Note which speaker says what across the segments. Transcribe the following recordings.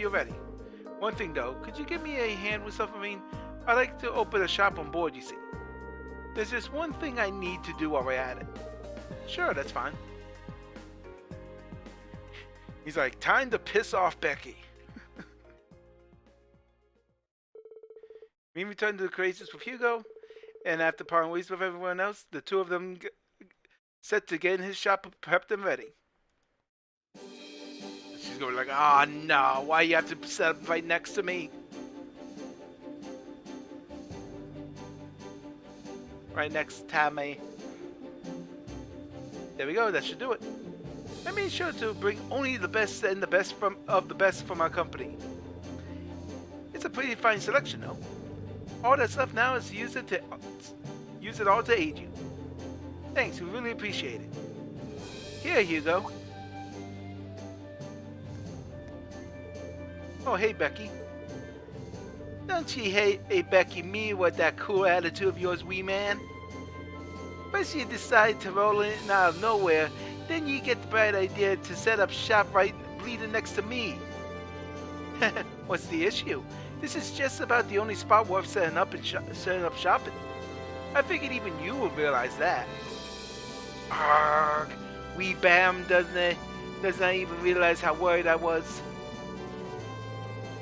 Speaker 1: you're ready. One thing though, could you give me a hand with something? I mean, I'd like to open a shop on board, you see. There's just one thing I need to do while we're at it. Sure, that's fine. He's like, time to piss off Becky. We return to the Creations with Hugo, and after parting ways with everyone else, the two of them set to get in his shop prepped and ready. She's going like, oh no, why you have to set up right next to me? Right next to me. There we go, that should do it. I made sure to bring only the best and the best from our company. It's a pretty fine selection though. All that's left now is to use it all to aid you. Thanks, we really appreciate it. Here, Hugo. Oh, hey, Becky. Don't you hate, hey, Becky, me with that cool attitude of yours, wee man? First you decide to roll in out of nowhere, then you get the bright idea to set up shop right bleeding next to me. What's the issue? This is just about the only spot worth setting up shopping. I figured even you would realize that. Arrgh, wee Bam does not even realize how worried I was.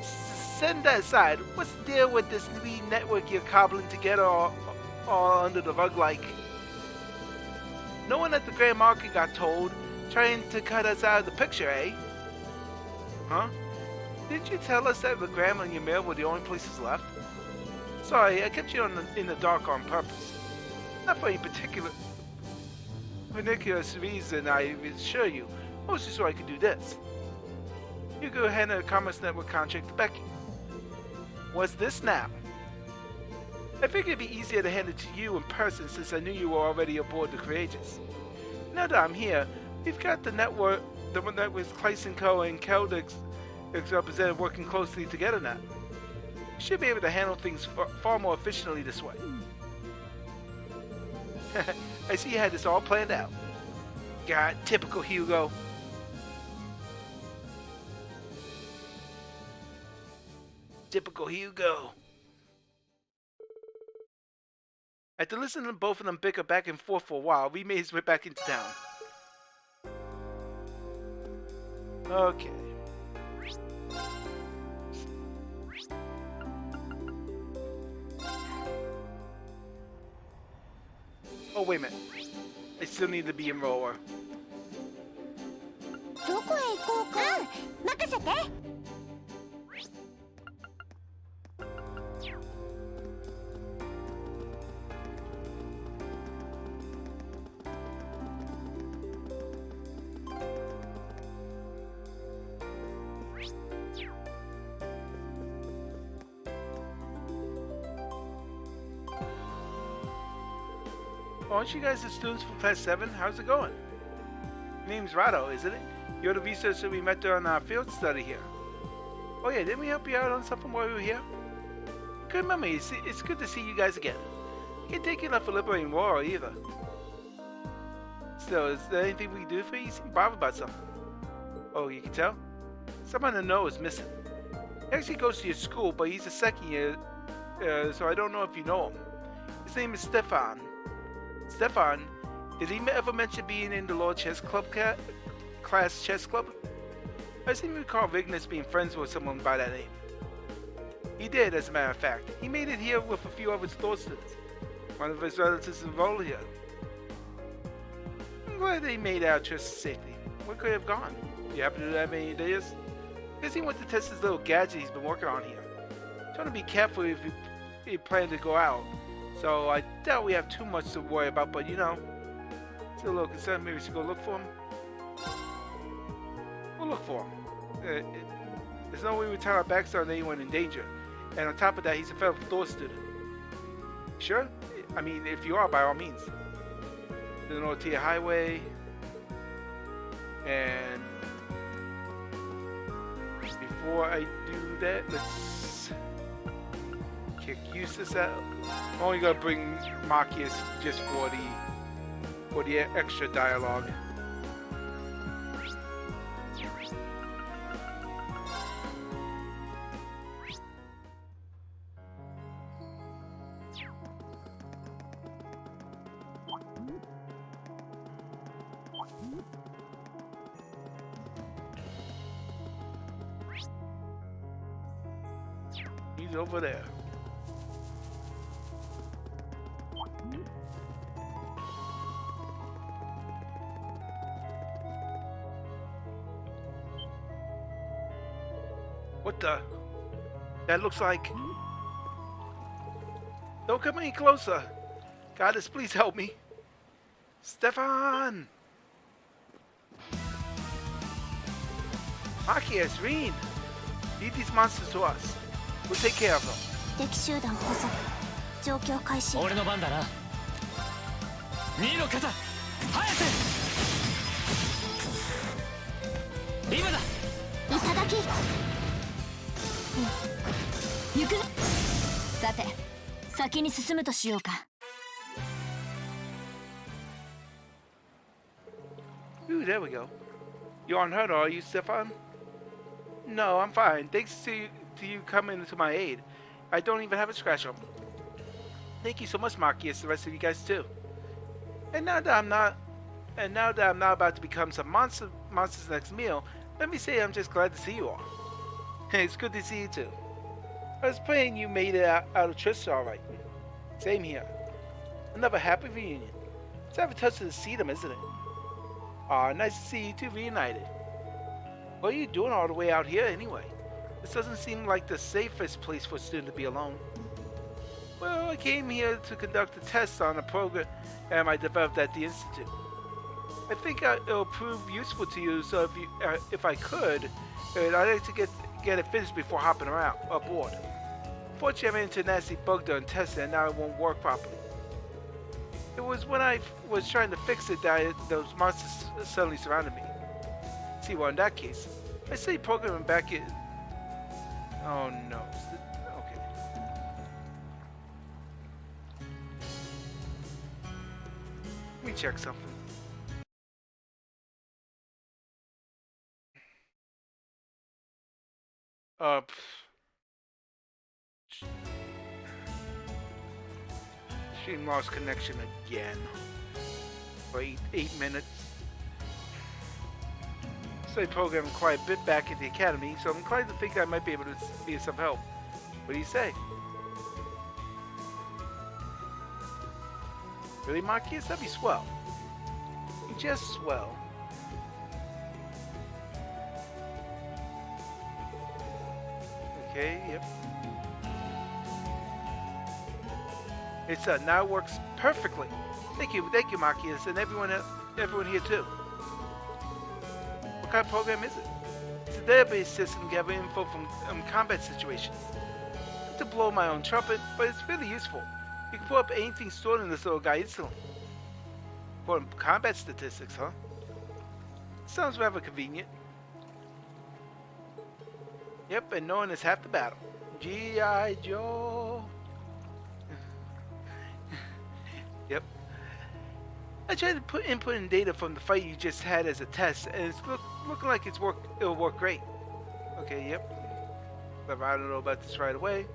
Speaker 1: Send that aside. What's the deal with this wee network you're cobbling together all under the rug like? No one at the Grand Market got told, trying to cut us out of the picture, eh? Huh? Didn't you tell us that the Gram and your mail were the only places left? Sorry, I kept you in the dark on purpose. Not for any particular reason, I assure you. Mostly so I could do this. You go ahead and a Commerce Network contract to Becky. What's this now? I figured it'd be easier to hand it to you in person since I knew you were already aboard the Courageous. Now that I'm here, we've got the network with Clayson Co. and Keldix represented working closely together now. We should be able to handle things far more efficiently this way. I see you had this all planned out. God, typical Hugo. Typical Hugo. After listening to both of them bicker back and forth for a while, we made his way back into town. Okay. Oh, wait a minute. I still need to be in roller.
Speaker 2: どこへ行こうか。任せて。
Speaker 1: Aren't you guys the students from Class 7? How's it going? Your name's Rado, isn't it? You're the researcher we met during our field study here. Oh yeah, didn't we help you out on something while we were here? Good memory. It's good to see you guys again. Can't take you enough for liberating Roar either. Still, is there anything we can do for you? You seem bothered about something. Oh, you can tell? Someone I know is missing. He actually goes to your school, but he's a second year, so I don't know if you know him. His name is Stefan. Stefan, did he ever mention being in the Lord Chess Club class chess club? I seem to recall Vignes being friends with someone by that name. He did, as a matter of fact. He made it here with a few of his law students. One of his relatives enrolled here. I'm glad they made our trip safely. Where could he have gone? Do you happen to have any ideas? Guess he went to test his little gadget he's been working on here. Trying to be careful if he planned to go out. So I doubt we have too much to worry about, but you know, still a little concerned. Maybe we should go look for him. We'll look for him. There's no way we turn our backs on anyone in danger. And on top of that, he's a fellow Thor student. Sure? I mean, if you are, by all means. The Nortia Highway. And before I do that, let's kick Eustace out. I'm only gonna bring Marcus just for the extra dialogue. He's over there. What the? That looks like... Don't come any closer. Goddess, please help me. Stefan! Marquez, Reen! Lead these monsters to us. We'll take care of them.
Speaker 2: 敵集団捕捉状況開始
Speaker 3: 俺の番だな2の肩早せ今だ
Speaker 2: いただき、行くぞさて先に進むとしようか
Speaker 1: Ooh, there we go. You aren't hurt, are you, Stefan? No, I'm fine. Thanks to you coming to my aid. I don't even have a scratch on me. Thank you so much, Marquis, the rest of you guys too. And now that I'm not about to become some monster's next meal, let me say I'm just glad to see you all. It's good to see you too. I was praying you made it out of Trista all right. Same here. Another happy reunion. It's have a touch of the sedum, isn't it? Aw, nice to see you two reunited. What are you doing all the way out here anyway? This doesn't seem like the safest place for a student to be alone. Well, I came here to conduct a test on a program I developed at the Institute. I think it'll prove useful to you, so if I could, I'd like to get it finished before hopping aboard. Fortunately, I ran into a nasty bug during testing and now it won't work properly. It was when I was trying to fix it that those monsters suddenly surrounded me. See, well, in that case, I say programming back in... Oh no. Okay. Let me check something. Stream lost connection again. For 8 minutes. Studied programming quite a bit back at the academy, so I'm inclined to think I might be able to be of some help. What do you say? Really, Marquis? That'd be swell. Just swell. Okay, yep. It's now it works perfectly. Thank you, Marquis, and everyone here too. What kind of program is it? It's a database system gathering info from combat situations. Not to blow my own trumpet, but it's really useful. You can pull up anything stored in this little guy instantly. For combat statistics, huh? Sounds rather convenient. Yep, and knowing is half the battle. G.I. Joe. Yep. I tried to put input in data from the fight you just had as a test, and it's looking like it'll work great. Okay, yep. But I don't know about this right away.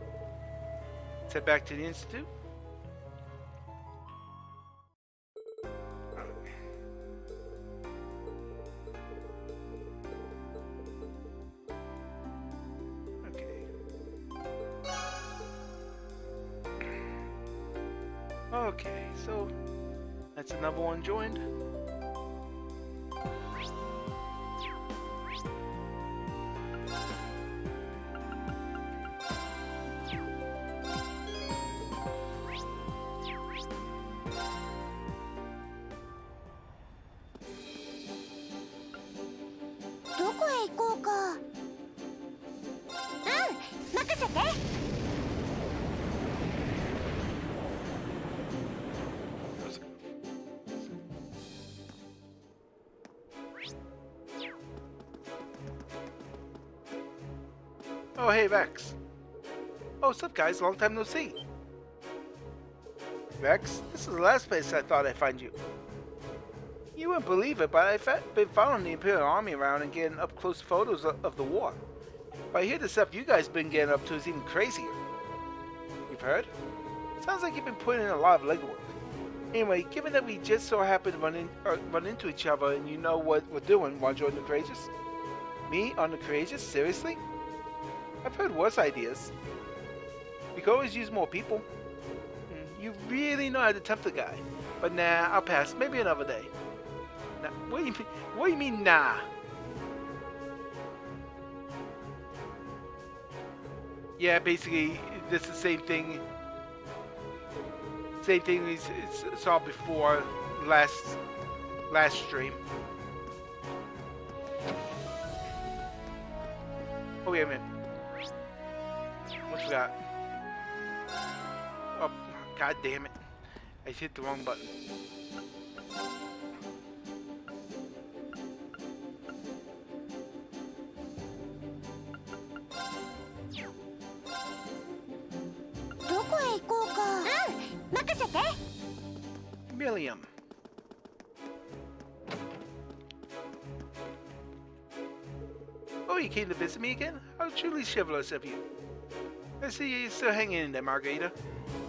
Speaker 1: Let's head back to the Institute. Okay, so that's another one joined. Oh, hey, Vex. Oh, what's up, guys? Long time no see. Vex, this is the last place I thought I'd find you. You wouldn't believe it, but I've been following the Imperial Army around and getting up-close photos of the war. But I hear the stuff you guys been getting up to is even crazier. You've heard? Sounds like you've been putting in a lot of legwork. Anyway, given that we just so happen to run into each other and you know what we're doing, want to join the Courageous? Me on the Courageous? Seriously? I've heard worse ideas. You could always use more people. You really know how to tempt the guy. But nah, I'll pass. Maybe another day. Nah, what do you mean, nah? Yeah, basically, this is the same thing. Same thing we saw before last stream. Oh, wait a minute. What you got? Oh, god damn it. I hit the wrong button. Milliam. Oh, you came to visit me again? How truly chivalrous of you. I see you're still hanging in there, Margarita.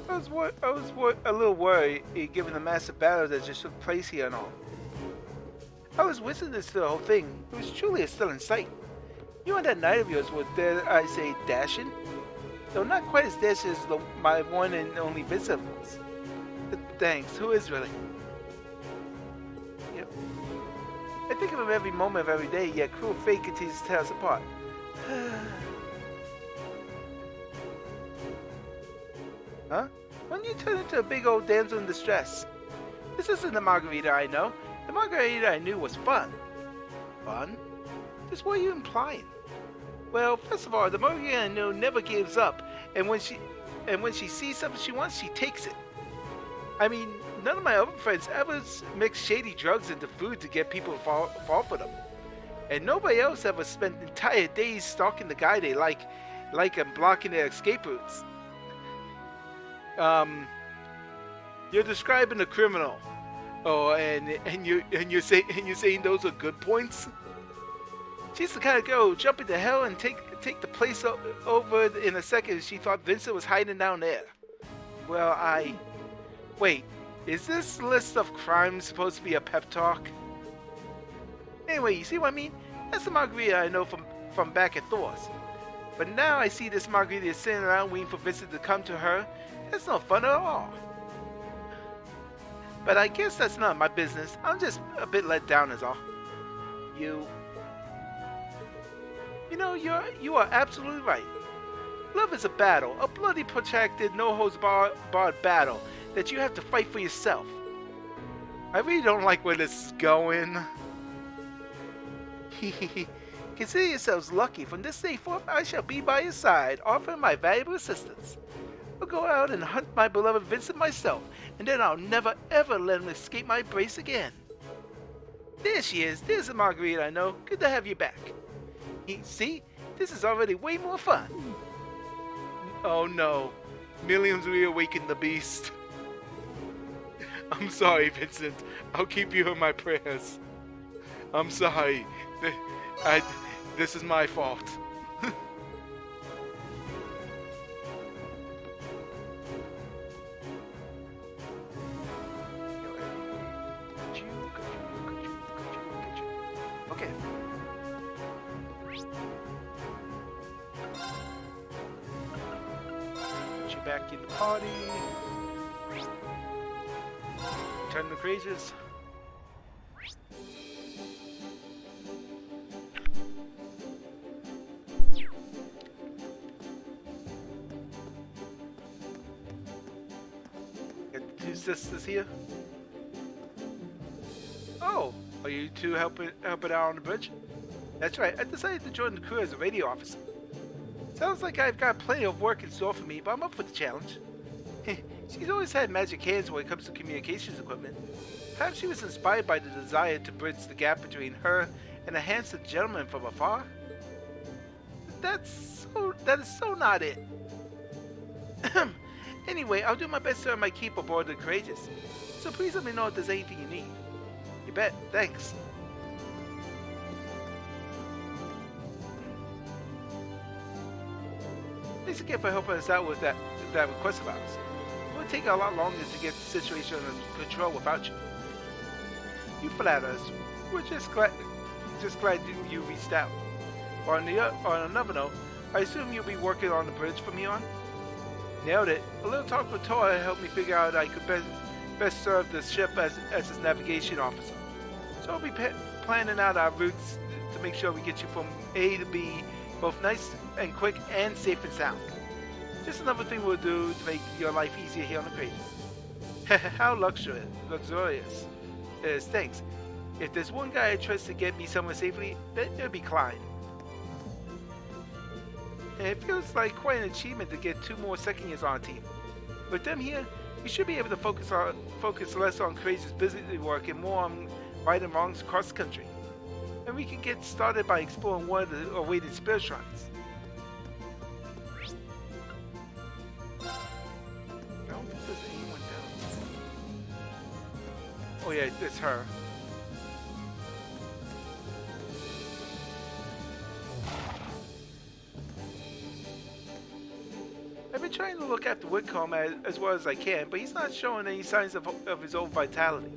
Speaker 1: I was a little worried, given the massive battle that just took place here and all. I was witness to the whole thing. It was truly still in sight. You and that knight of yours were, dare I say, dashing? Though not quite as dashing as my one and only visitor was. Thanks. Who is really? Yep. I think of him every moment of every day, yet cruel fate continues to tear us apart. Huh? When you turn into a big old damsel in distress? This isn't the Margarita I know. The Margarita I knew was fun. Fun? Just what are you implying? Well, first of all, the Margarita I know never gives up, and when she sees something she wants, she takes it. I mean, none of my other friends ever mix shady drugs into food to get people to fall for them. And nobody else ever spent entire days stalking the guy they like and blocking their escape routes. You're describing a criminal. Oh, and you're saying those are good points? She's the kind of girl who jump into hell and take the place over in a second if she thought Vincent was hiding down there. Well, wait, is this list of crimes supposed to be a pep talk? Anyway, you see what I mean? That's the Margarita I know from back at Thor's. But now I see this Margarita sitting around waiting for Vincent to come to her. That's no fun at all. But I guess that's not my business. I'm just a bit let down is all. You know, you are absolutely right. Love is a battle, a bloody, protracted, no-holds-barred battle that you have to fight for yourself. I really don't like where this is going. Consider yourselves lucky. From this day forth, I shall be by your side, offering my valuable assistance. I'll go out and hunt my beloved Vincent myself, and then I'll never ever let him escape my embrace again. There she is. There's the Margarita I know. Good to have you back. See? This is already way more fun. Oh no. Milliam's reawakened the beast. I'm sorry, Vincent. I'll keep you in my prayers. I'm sorry. This is my fault. Okay. Put you back in the party. Turn the crazes. Got the two sisters here. Oh, are you two helping out on the bridge? That's right, I decided to join the crew as a radio officer. Sounds like I've got plenty of work in store for me, but I'm up for the challenge. She's always had magic hands when it comes to communications equipment. Perhaps she was inspired by the desire to bridge the gap between her and a handsome gentleman from afar. That is so not it. Anyway, I'll do my best to earn my keep aboard the Courageous. So please let me know if there's anything you need. You bet. Thanks. Thanks again for helping us out with that request of ours. It would take a lot longer to get the situation under control without you. You flatter us. We're just glad you reached out. On another note, I assume you'll be working on the bridge from here on? Nailed it. A little talk with Tora helped me figure out I could best serve the ship as his navigation officer. So I'll be planning out our routes to make sure we get you from A to B, both nice and quick and safe and sound. Just another thing we'll do to make your life easier here on the Kratos. How luxurious. Thanks. If there's one guy I trust to get me somewhere safely, it'll be Klein. And it feels like quite an achievement to get 2 more second years on a team. With them here, we should be able to focus less on Kratos' busy work and more on right and wrongs across the country. And we can get started by exploring one of the awaited spirit shrines. I don't think there's anyone down. Oh yeah, it's her. I've been trying to look after Whitcomb as well as I can, but he's not showing any signs of his old vitality.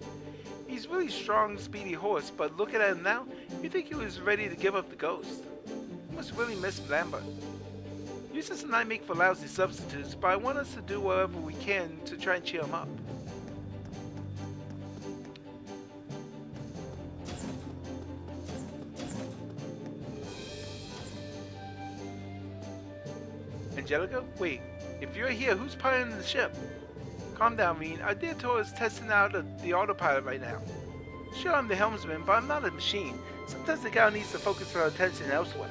Speaker 1: He's a really strong, speedy horse, but looking at him now, you'd think he was ready to give up the ghost. He must really miss Lambert. Eustace and I make for lousy substitutes, but I want us to do whatever we can to try and cheer him up. Angelica? Wait, if you're here, who's piloting the ship? Calm down, Reen. Our dear Tor is testing out the autopilot right now. Sure, I'm the helmsman, but I'm not a machine. Sometimes the guy needs to focus our attention elsewhere.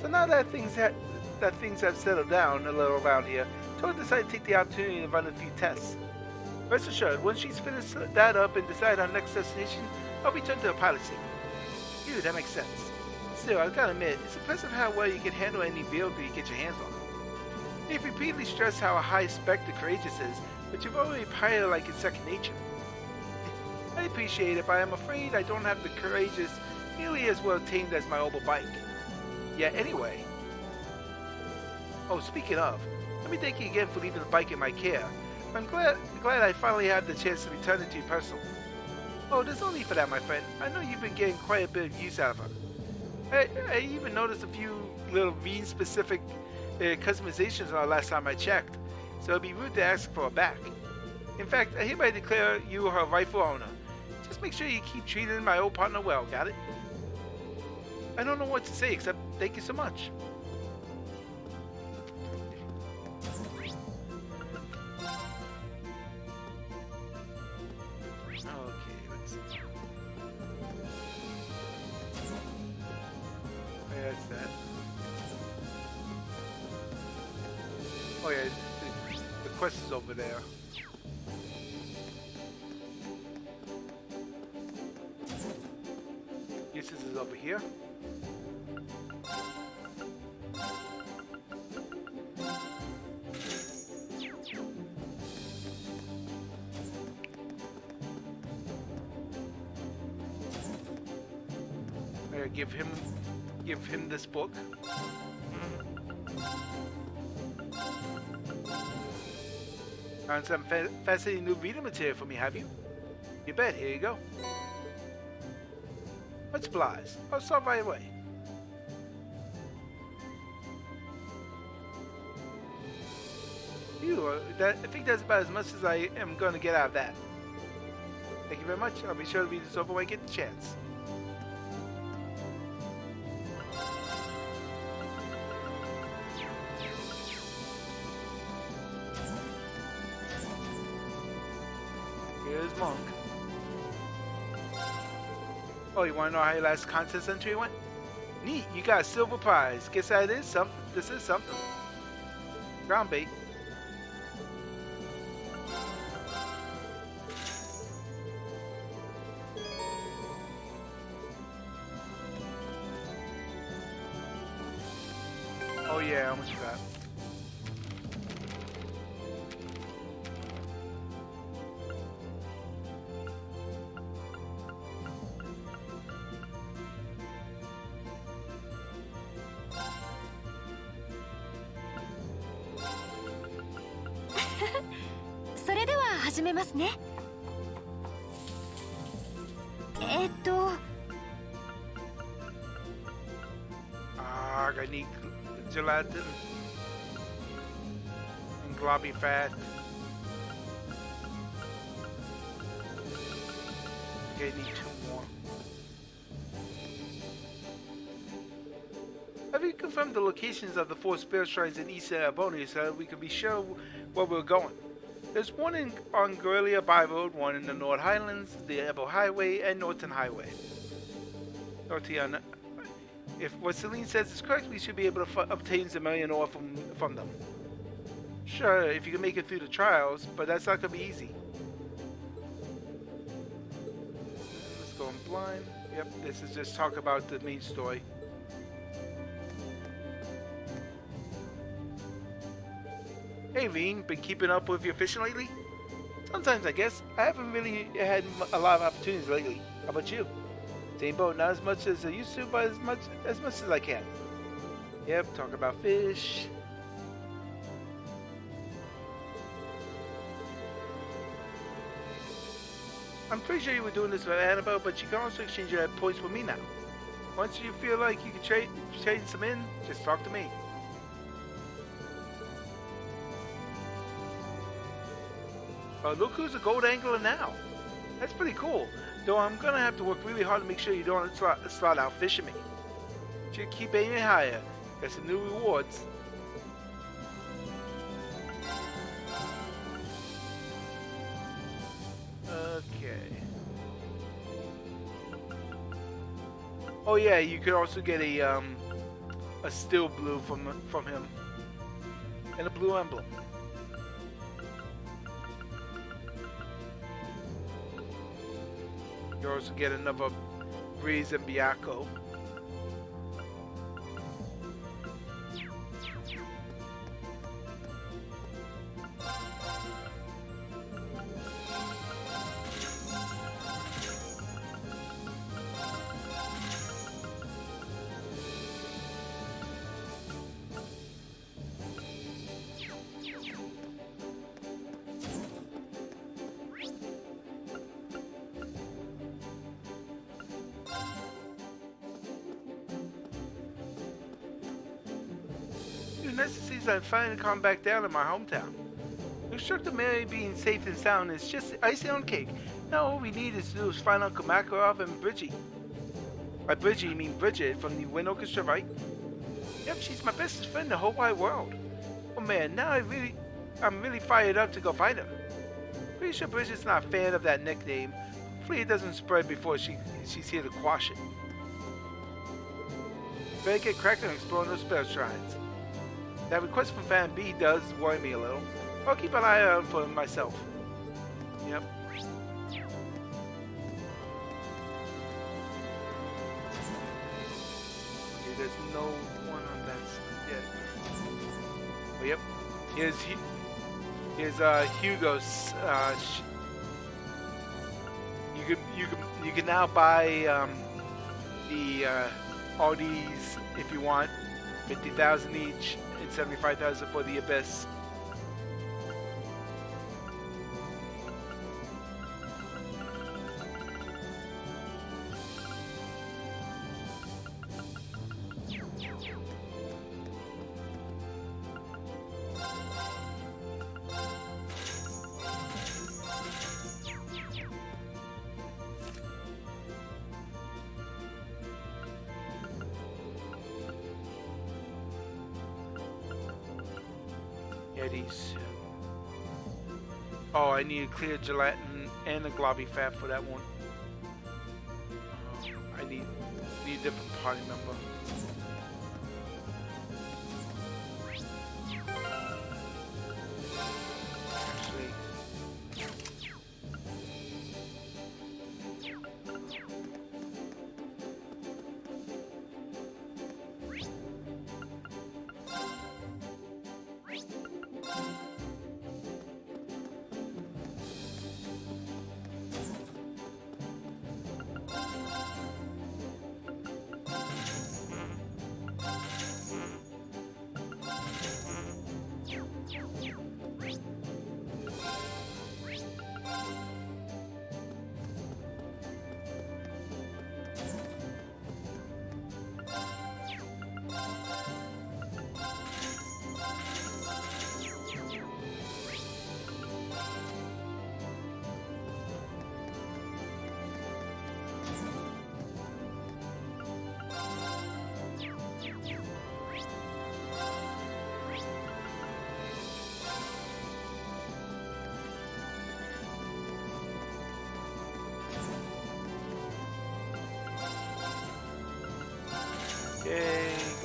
Speaker 1: So now that things have settled down a little around here, Tor decided to take the opportunity to run a few tests. Rest assured, once she's finished that up and decide our next destination, I'll return to the pilot seat. Phew, that makes sense. Still, I've got to admit, it's impressive how well you can handle any vehicle you get your hands on. They've repeatedly stressed how high spec the Courageous is, but you've already piloted like it's second nature. I appreciate it, but I'm afraid I don't have the Courageous nearly as well tamed as my Opel bike. Yeah, anyway. Oh, speaking of, let me thank you again for leaving the bike in my care. I'm glad I finally had the chance to return it to you personally. Oh, there's no need for that, my friend. I know you've been getting quite a bit of use out of her. I even noticed a few little Reen-specific customizations on our last time I checked, so it'd be rude to ask for her back. In fact, I hereby declare you her rightful owner. Just make sure you keep treating my old partner well, got it? I don't know what to say except thank you so much. Okay, let's see. Yeah, that's that. Oh yeah, the quest is over there. This is over here. Give him this book. Found some fascinating new reading material for me, have you? You bet, here you go. What supplies? I'll start right away. Phew, I think that's about as much as I am going to get out of that. Thank you very much. I'll be sure to read this over when I get the chance. Here's Monk. Oh, you want to know how your last contest entry went? Neat, you got a silver prize. Guess that is something. This is something. Ground bait. Oh yeah, how much you got?
Speaker 2: それでは始めますね。
Speaker 1: I need gelatin and Globby Fat. Okay, need 2 more. Have you confirmed the locations of the 4 spirit shrines in East Abonia so that we can be sure where we're going? There's one on Guerrilla By Road, one in the North Highlands, the Ebo Highway, and Norton Highway. Nortion. If what Celine says is correct, we should be able to obtain Zemelian ore from them. Sure, if you can make it through the trials, but that's not going to be easy. Let's go in blind. Yep, this is just talk about the main story. Hey Veen, been keeping up with your fishing lately? Sometimes, I guess. I haven't really had a lot of opportunities lately. How about you? Same boat, not as much as I used to, but as much as I can. Yep, talk about fish. I'm pretty sure you were doing this with Annabelle, but you can also exchange your points with me now. Once you feel like you can trade some in, just talk to me. Look who's a gold angler now. That's pretty cool. Though I'm gonna have to work really hard to make sure you don't start out fishing me. Should keep aiming higher. Got some new rewards. Okay. Oh yeah, you could also get a steel blue from him, and a blue emblem. You also get another Breeze and Biako. Necessities I finally come back down in my hometown. The instructor Mary being safe and sound is just icing on cake. Now all we need is to do is find Uncle Makarov and Bridgie. By Bridgie, you mean Bridget from the Wind Orchestra, right? Yep, she's my bestest friend in the whole wide world. Oh man, now I'm really fired up to go find her. Pretty sure Bridget's not a fan of that nickname. Hopefully it doesn't spread before she's here to quash it. Better get cracking and exploring those spell shrines. That request from Fan B does worry me a little. I'll keep an eye out for myself. Yep. Okay, there's no one on that side yet. Oh, yep. Here's Hugo's. You can now buy all these if you want. 50,000 each and 75,000 for the Abyss. Eddies. Oh, I need a clear gelatin and a globby fat for that one. I need a different party member. Actually,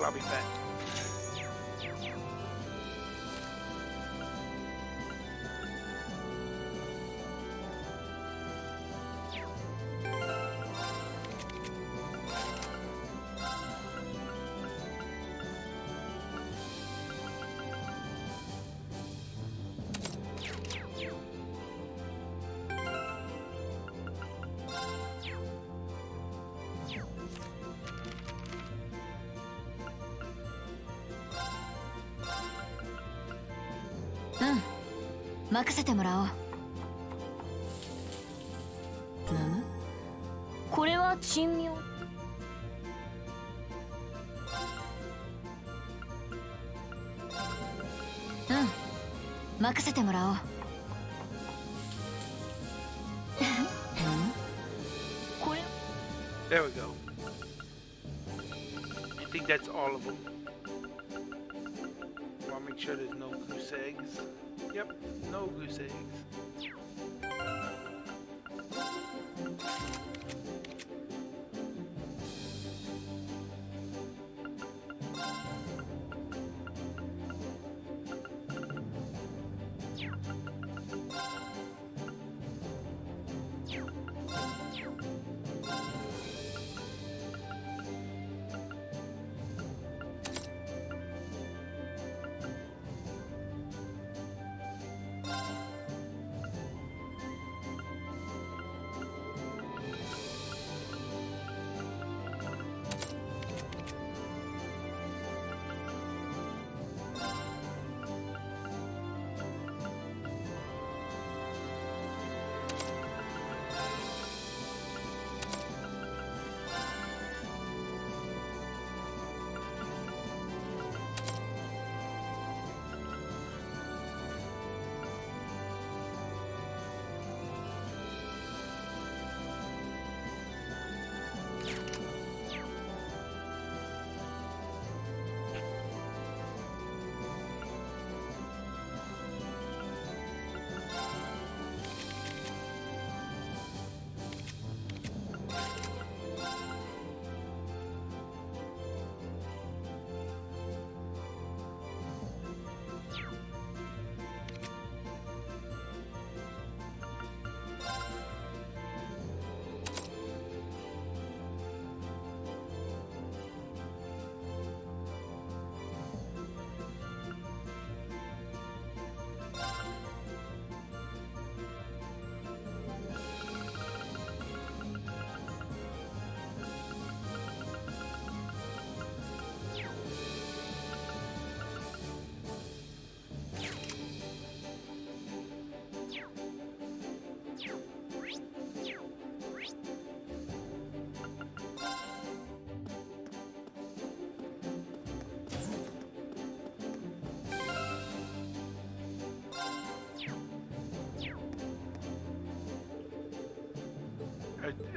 Speaker 1: I'll be back.
Speaker 2: 任せてもらおう。これは珍妙。任せてもらおう。これ
Speaker 1: There we go. I think that's all of them. I'll make sure there's no goose eggs. Yep, no goose eggs.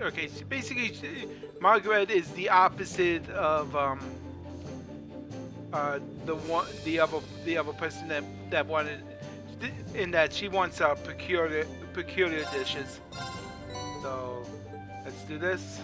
Speaker 1: Okay, so basically, Margaret is the opposite of the other person that wanted, in that she wants peculiar dishes. So let's do this.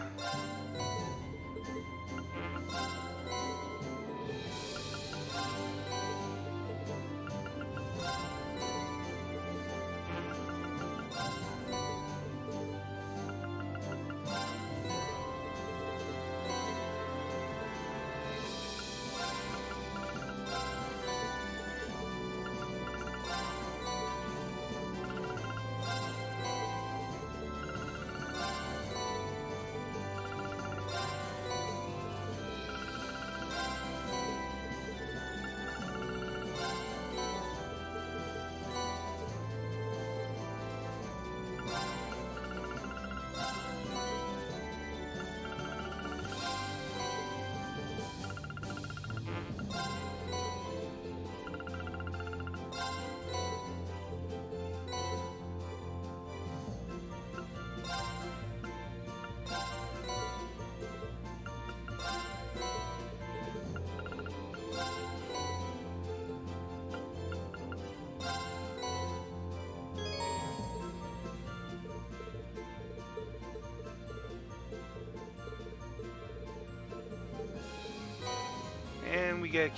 Speaker 1: we get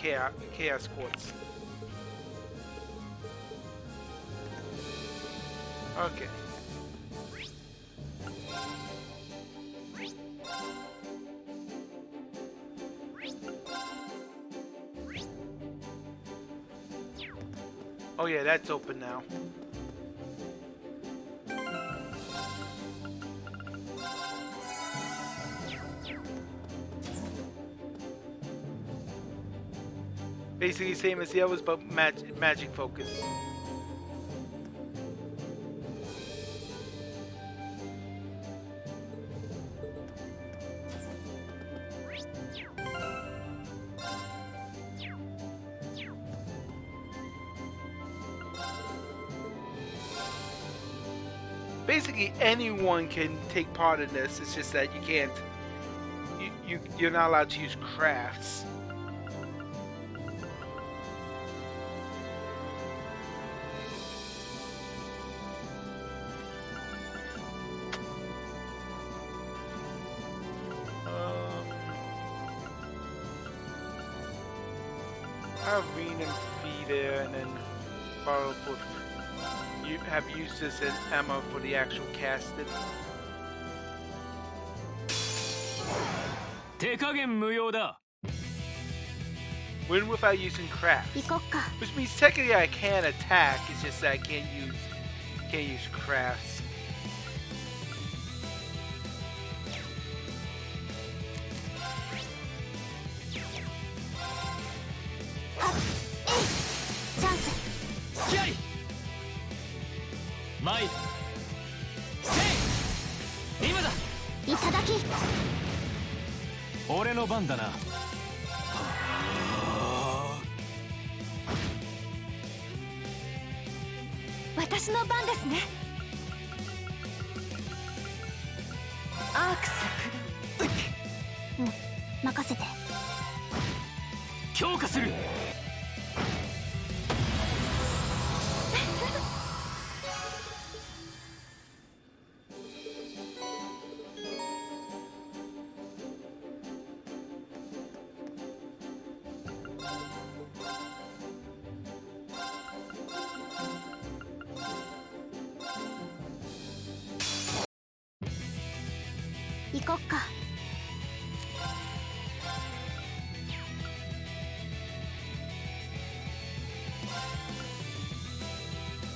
Speaker 1: chaos quartz. Okay. Oh yeah, that's open now. Basically same as the others, but magic focus. Basically anyone can take part in this. It's just that you can't. You're not allowed to use crafts. Have Reen and Fee there, and then borrow for. You have Eustace and Emma for the actual casted.
Speaker 3: 手加減無用だ。
Speaker 1: Win without using crafts.
Speaker 2: 行こっか。
Speaker 1: Which means technically I can attack, it's just that I can't use crafts.
Speaker 2: Chance.
Speaker 3: 付き合い。参る。せい。今だ。
Speaker 2: いただき。
Speaker 3: 俺の番だな。
Speaker 2: 私の番ですね。アークス駆動。うん、任せて。
Speaker 3: 強化する。
Speaker 2: 行こっか。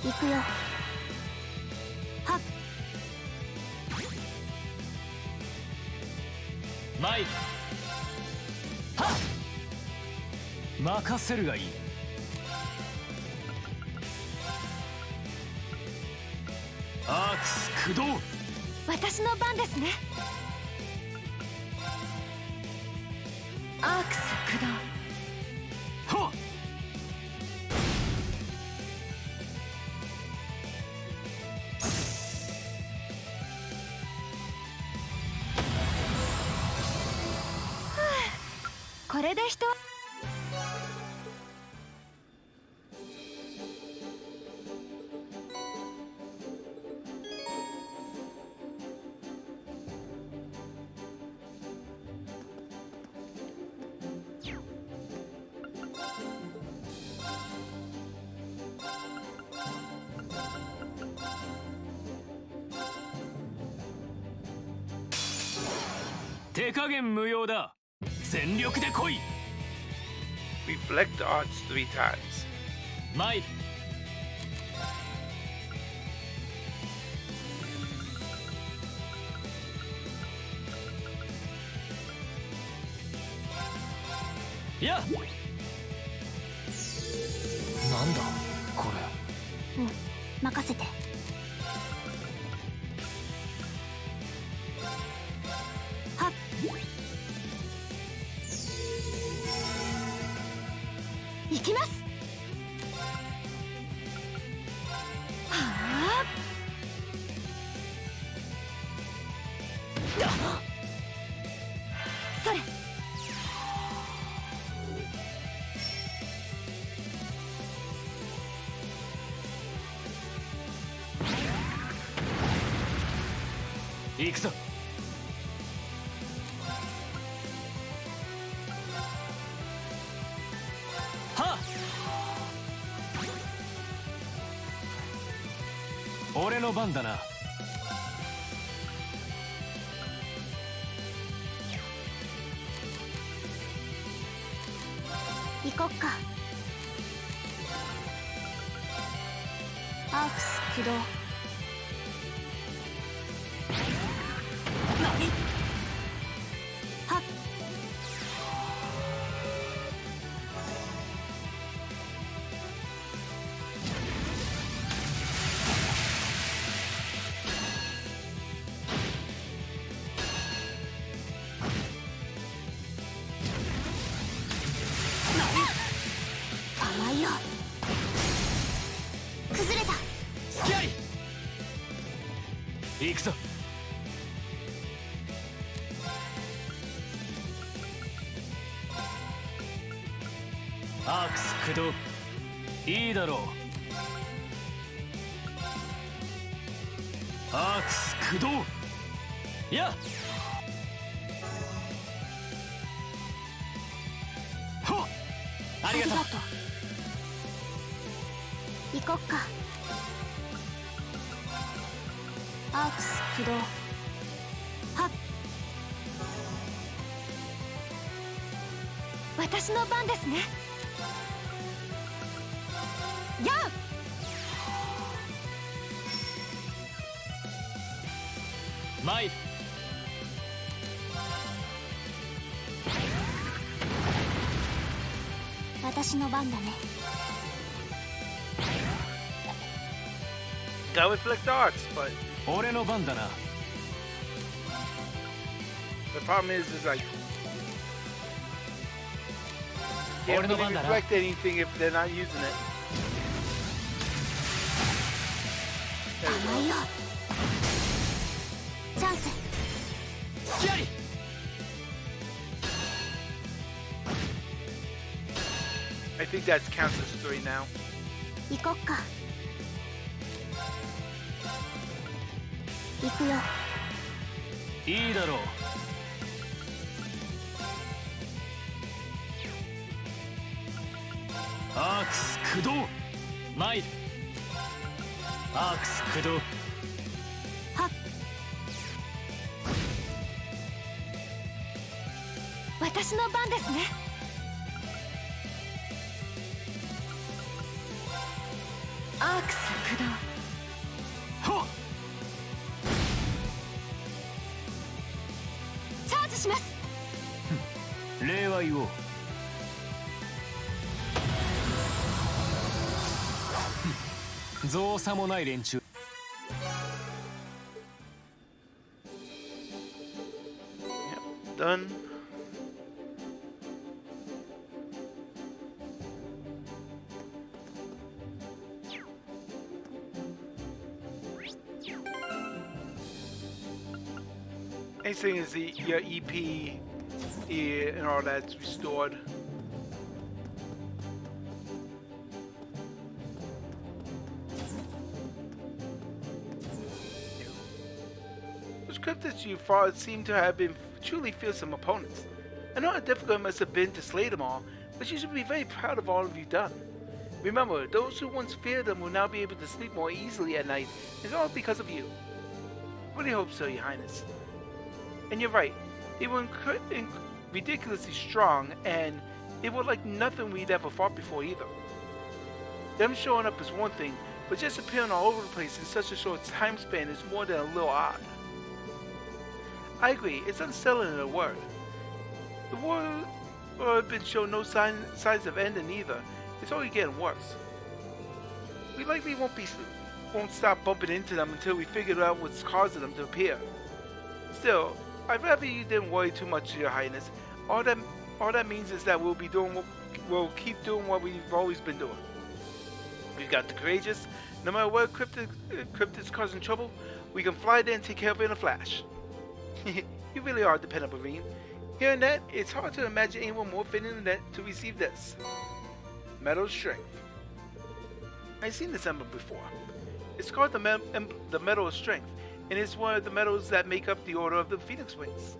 Speaker 2: 行くよ。はっ。
Speaker 3: 参る。はっ。任せるがいい。アークス駆動。
Speaker 2: 私の番ですね。アークス駆動。
Speaker 3: ほっ。
Speaker 2: これで人。
Speaker 3: 手加減無用だ。全力で来い。
Speaker 1: Reflect arts 3 times.
Speaker 3: 参る。いや。なんだこれ。
Speaker 2: うん、任せて。はっ。行きます。はあ。それ。
Speaker 3: 行くぞ。俺の番だな。
Speaker 2: 行こっか。アークス起動。
Speaker 3: 何？
Speaker 2: はっ。甘いよ。崩れた。
Speaker 3: 隙あり。行くぞ。アークス駆動。いいだろう。アークス駆動。やっほっ。ありがとう。
Speaker 2: 行こっか。アークス起動。はっ。私の番ですね。やあ。
Speaker 3: 参る。
Speaker 2: 私の番だね。
Speaker 1: Gotta reflect arts, but
Speaker 3: 俺の番だな。
Speaker 1: the problem is like can't
Speaker 3: Order the
Speaker 1: really
Speaker 3: banda,
Speaker 1: reflect anything if they're not using it. There we
Speaker 2: 甘い
Speaker 1: go.
Speaker 2: よ。チャンス。
Speaker 3: 隙あり。
Speaker 1: I think that counts as 3 now.
Speaker 2: 行こっか。行くよ。
Speaker 3: いいだろう。アークス駆動。参る。アークス駆動。
Speaker 2: はっ。私の番ですね。アークス駆動。
Speaker 3: ほっ。
Speaker 2: チャージします。
Speaker 3: 礼は言おう。造作もない連中。
Speaker 1: Done. Nice thing is your EP and all that's restored. Those cryptids you fought seem to have been truly fearsome opponents. I know how difficult it must have been to slay them all, but you should be very proud of all you've done. Remember, those who once feared them will now be able to sleep more easily at night. It's all because of you. Really hope so, Your Highness. And you're right. They were ridiculously strong, and they were like nothing we'd ever fought before either. Them showing up is one thing, but just appearing all over the place in such a short time span is more than a little odd. I agree, it's unsettling in a word. The war had been shown no signs of ending either. It's only getting worse. We likely won't stop bumping into them until we figure out what's causing them to appear. Still, I'd rather you didn't worry too much, Your Highness. All that means is that we'll keep doing what we've always been doing. We've got the courageous. No matter what cryptid's causing trouble, we can fly there and take care of it in a flash. You really are dependable, Reem. Hearing that, it's hard to imagine anyone more fitting than that to receive this. Metal Strength. I've seen this emblem before. It's called the Metal of Strength, and it's one of the metals that make up the Order of the Phoenix Wings.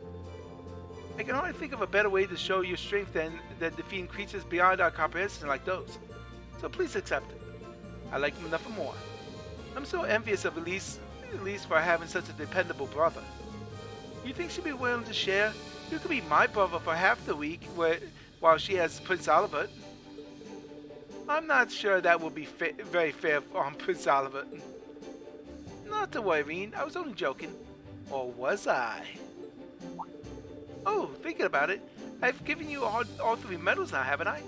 Speaker 1: I can hardly think of a better way to show your strength than defeating creatures beyond our comprehension like those. So please accept it. I like them enough and more. I'm so envious of Elise for having such a dependable brother. You think she'd be willing to share? You could be my brother for half the week while she has Prince Oliver. I'm not sure that would be very fair on Prince Oliver. Not to worry, Reen. I was only joking. Or was I? Oh, thinking about it, I've given you all 3 medals now, haven't I?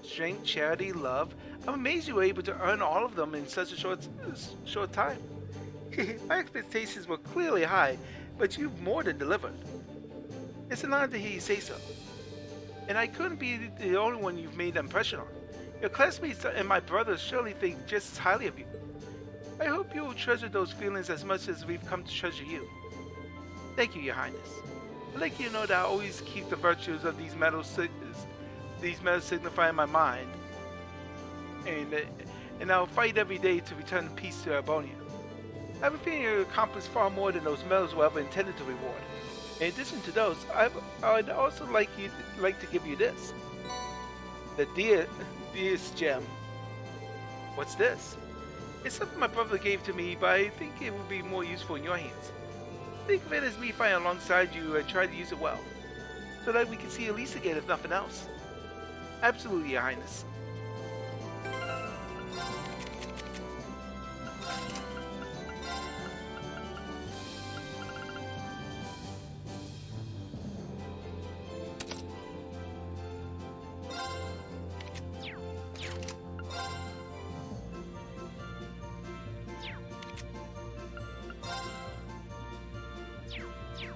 Speaker 1: Strength, charity, love. I'm amazed you were able to earn all of them in such a short time. My expectations were clearly high, but you've more than delivered. It's an honor to hear you say so. And I couldn't be the only one you've made an impression on. Your classmates and my brothers surely think just as highly of you. I hope you will treasure those feelings as much as we've come to treasure you. Thank you, Your Highness. I'd like you to know that I always keep the virtues of these medals signify in my mind, and I'll fight every day to return peace to Erbonia. I have a feeling you accomplished far more than those medals were ever intended to reward. In addition to those, I'd also like to give you this. The Deus Gem. What's this? It's something my brother gave to me, but I think it would be more useful in your hands. Think of it as me fighting alongside you and try to use it well, so that we can see Elise again if nothing else. Absolutely, Your Highness.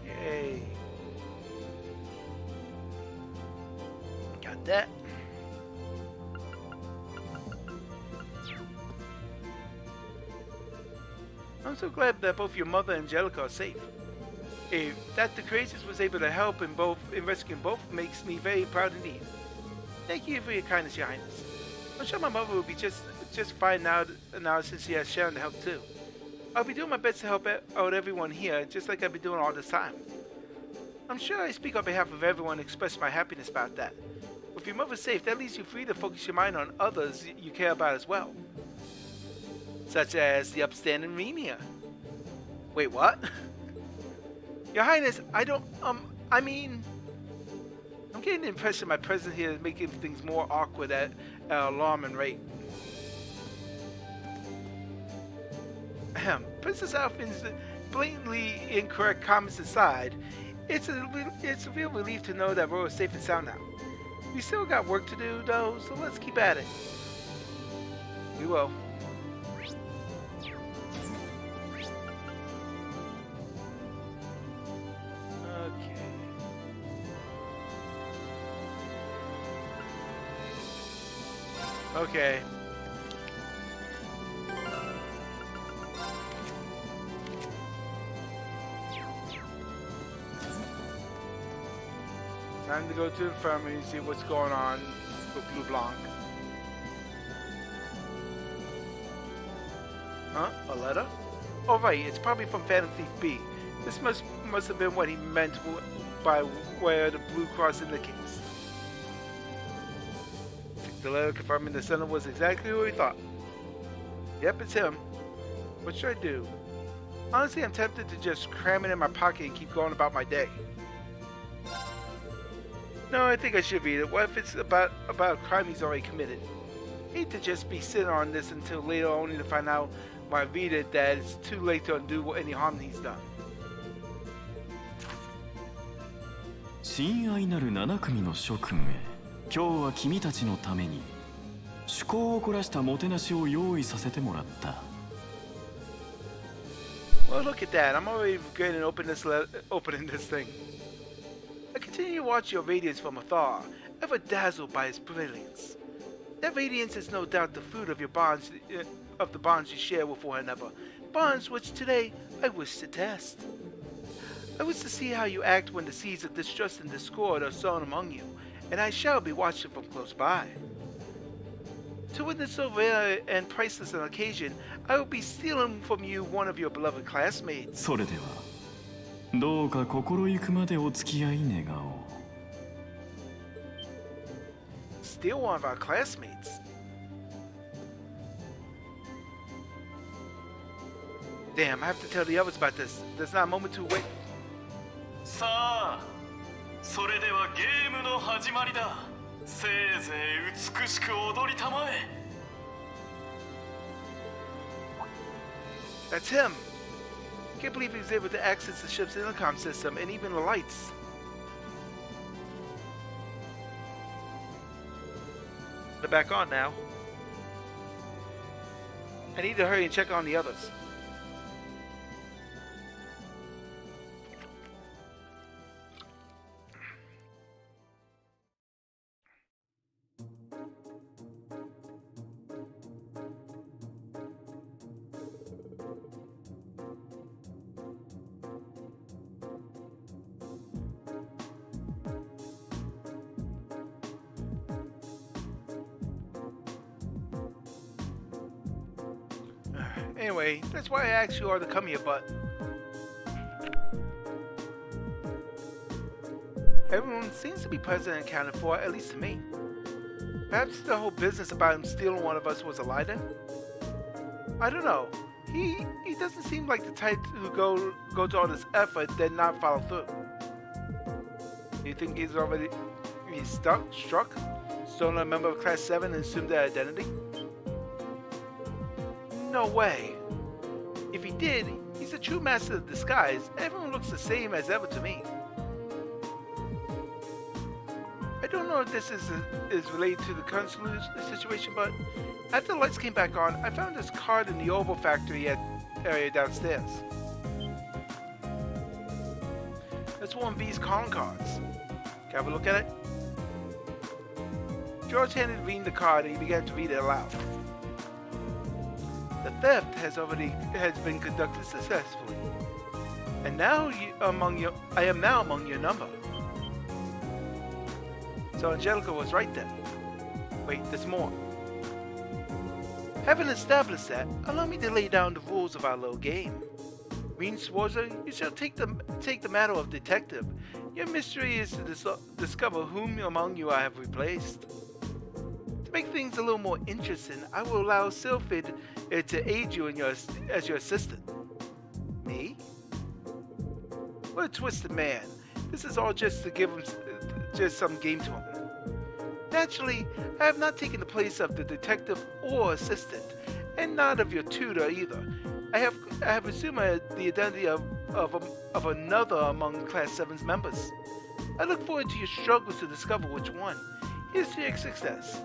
Speaker 1: Yay. Got that. I'm so glad that both your mother and Angelica are safe. That the Crisis was able to help in rescuing both makes me very proud indeed. Thank you for your kindness, Your Highness. I'm sure my mother will be just fine now since she has Sharon to help too. I'll be doing my best to help out everyone here, just like I've been doing all this time. I'm sure I speak on behalf of everyone and express my happiness about that. With your mother safe, that leaves you free to focus your mind on others you care about as well. Such as the upstanding Renia. Wait, what? Your Highness, I'm getting the impression my presence here is making things more awkward at an alarming rate. Princess Alphin's blatantly incorrect comments aside, it's a real relief to know that we're safe and sound now. We still got work to do though, so let's keep at it. We will. Okay. Time to go to the infirmary and see what's going on with Blue Blanc. Huh? A letter? Oh right, it's probably from Phantom Thief B. This must have been what he meant by where the blue cross indicates. The letter confirming the sender was exactly who we thought. Yep, it's him. What should I do? Honestly, I'm tempted to just cram it in my pocket and keep going about my day. No, I think I should read it. What if it's about a crime he's already committed? I hate to just be sitting on this until later, only to find out when I read it that it's too late to undo any harm he's done.
Speaker 3: 親愛なる7組の諸君へ、今日は君たちのために趣向を凝らしたもてなしを用意させてもらった。
Speaker 1: Well, look at that. I'm already regretting opening this thing. I continue to watch your radiance from afar, ever dazzled by its brilliance. That radiance is no doubt the fruit of your bonds, of the bonds you share with one another, bonds which today I wish to test. I wish to see how you act when the seeds of distrust and discord are sown among you, and I shall be watching from close by. To witness so rare and priceless an occasion, I will be stealing from you one of your beloved classmates.
Speaker 3: それではどうか心ゆくまでお付き合い願おう。
Speaker 1: Steal one of our classmates? Damn, I have to tell the others about this. There's not a moment to wait.
Speaker 3: さあそれではゲームの始まりだ。せいぜい美しく踊りたまえ。
Speaker 1: That's him. Can't believe he was able to access the ship's intercom system and even the lights. They're back on now. I need to hurry and check on the others. Anyway, that's why I asked you all to come here, but everyone seems to be present and accounted for, at least to me. Perhaps the whole business about him stealing one of us was a lie then? I don't know. He doesn't seem like the type who go to all this effort then not follow through. Do you think he's struck? Stolen a member of Class 7 and assumed their identity? No way. If he did, he's a true master of disguise. Everyone looks the same as ever to me. I don't know if this is related to the current situation, but after the lights came back on, I found this card in the Oval Factory area downstairs. That's one of V's calling cards. Can I have a look at it? George handed Veen the card and he began to read it aloud. The theft has been conducted successfully, and now I am now among your number. So Angelica was right then. Wait, there's more. Having established that, allow me to lay down the rules of our little game. Veen Sforza, you shall take the mantle of detective. Your mystery is to discover whom among you I have replaced. To make things a little more interesting, I will allow Sylphid to aid you as your assistant. Me? What a twisted man. This is all just to give him just some game to him. Naturally, I have not taken the place of the detective or assistant, and not of your tutor either. I have assumed the identity of another among Class 7's members. I look forward to your struggles to discover which one. Here's to your success.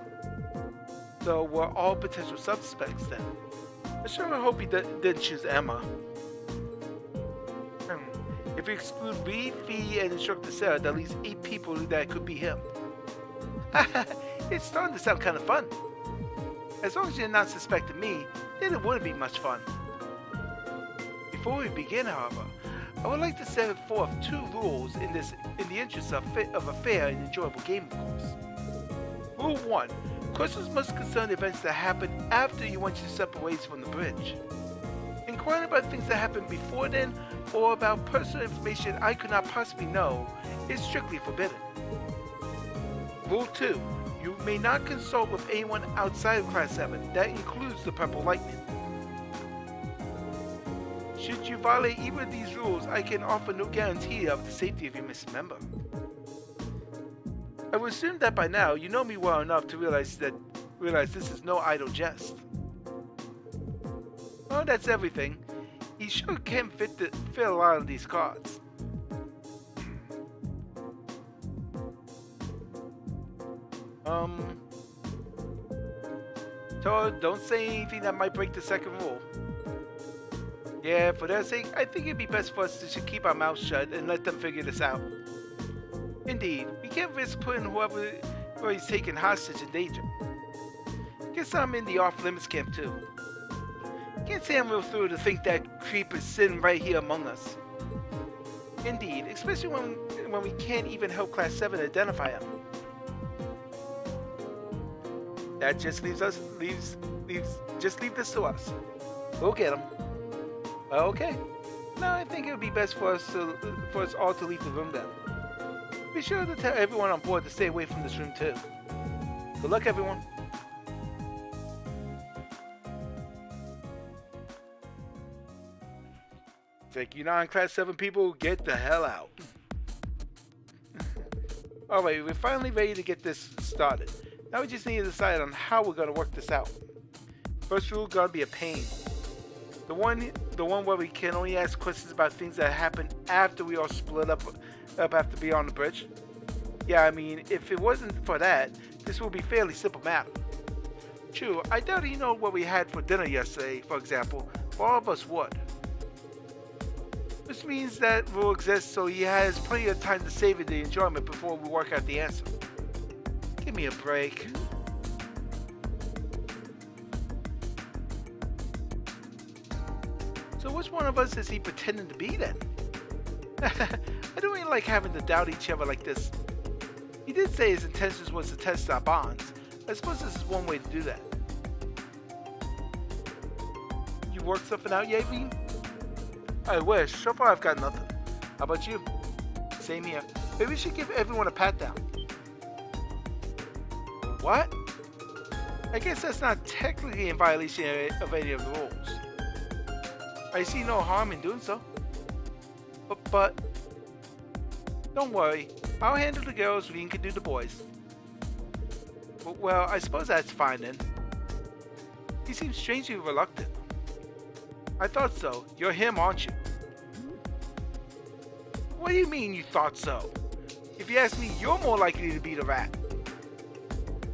Speaker 1: So we're all potential suspects then. I sure hope he didn't choose Emma. If we exclude V, Fee, and Instructor Sarah, that leaves 8 people that could be him. It's starting to sound kind of fun. As long as you're not suspecting me, then it wouldn't be much fun. Before we begin, however, I would like to set forth 2 rules in the interest of a fair and enjoyable game, of course. Rule 1. Questions must concern events that happen after you went your separate ways from the bridge. Inquiring about things that happened before then, or about personal information I could not possibly know, is strictly forbidden. Rule 2. You may not consult with anyone outside of Class 7. That includes the Purple Lightning. Should you violate either of these rules, I can offer no guarantee of the safety of your missing member. I would assume that by now you know me well enough to realize this is no idle jest. Well, that's everything. He sure can fit a lot of these cards. So don't say anything that might break the second rule. Yeah, for their sake, I think it'd be best for us to keep our mouths shut and let them figure this out. Indeed, we can't risk putting whoever he's taken hostage in danger. Guess I'm in the off-limits camp too. Can't say I'm real through to think that creep is sitting right here among us. Indeed, especially when we can't even help Class 7 identify him. That just leave this to us. We'll get him. Well, okay. No, I think it would be best for us all to leave the room then. Be sure to tell everyone on board to stay away from this room too. Good luck, everyone. It's like, you non-class 7 people, get the hell out. Alright, we're finally ready to get this started. Now we just need to decide on how we're going to work this out. First rule gonna be a pain. The one where we can only ask questions about things that happen after we all split up after being on the bridge. Yeah, I mean, if it wasn't for that, this would be fairly simple matter. True, I doubt you know what we had for dinner yesterday, for example, but all of us would. Which means that rule exists so he has plenty of time to savor the enjoyment before we work out the answer. Give me a break. So which one of us is he pretending to be then? I don't really like having to doubt each other like this. He did say his intentions was to test our bonds. I suppose this is one way to do that. You worked something out yet, Reem? I wish. So far I've got nothing. How about you? Same here. Maybe we should give everyone a pat down. What? I guess that's not technically in violation of any of the rules. I see no harm in doing so. But don't worry. I'll handle the girls, Reem can do the boys. Well, I suppose that's fine then. He seems strangely reluctant. I thought so. You're him, aren't you? What do you mean you thought so? If you ask me, you're more likely to be the rat.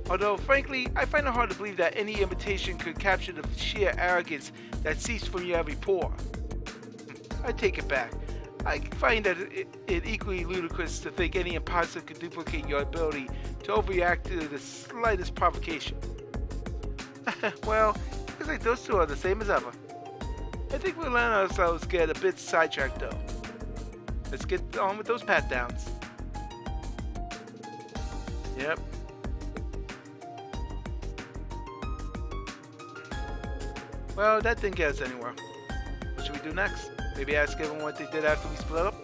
Speaker 1: Although, frankly, I find it hard to believe that any imitation could capture the sheer arrogance that seeps from your every pore. I take it back. I find that it equally ludicrous to think any imposter could duplicate your ability to overreact to the slightest provocation. Well, looks like those two are the same as ever. I think we'll let ourselves get a bit sidetracked though. Let's get on with those pat downs. Yep. Well, that didn't get us anywhere. What should we do next? Maybe ask everyone what they did after we split up?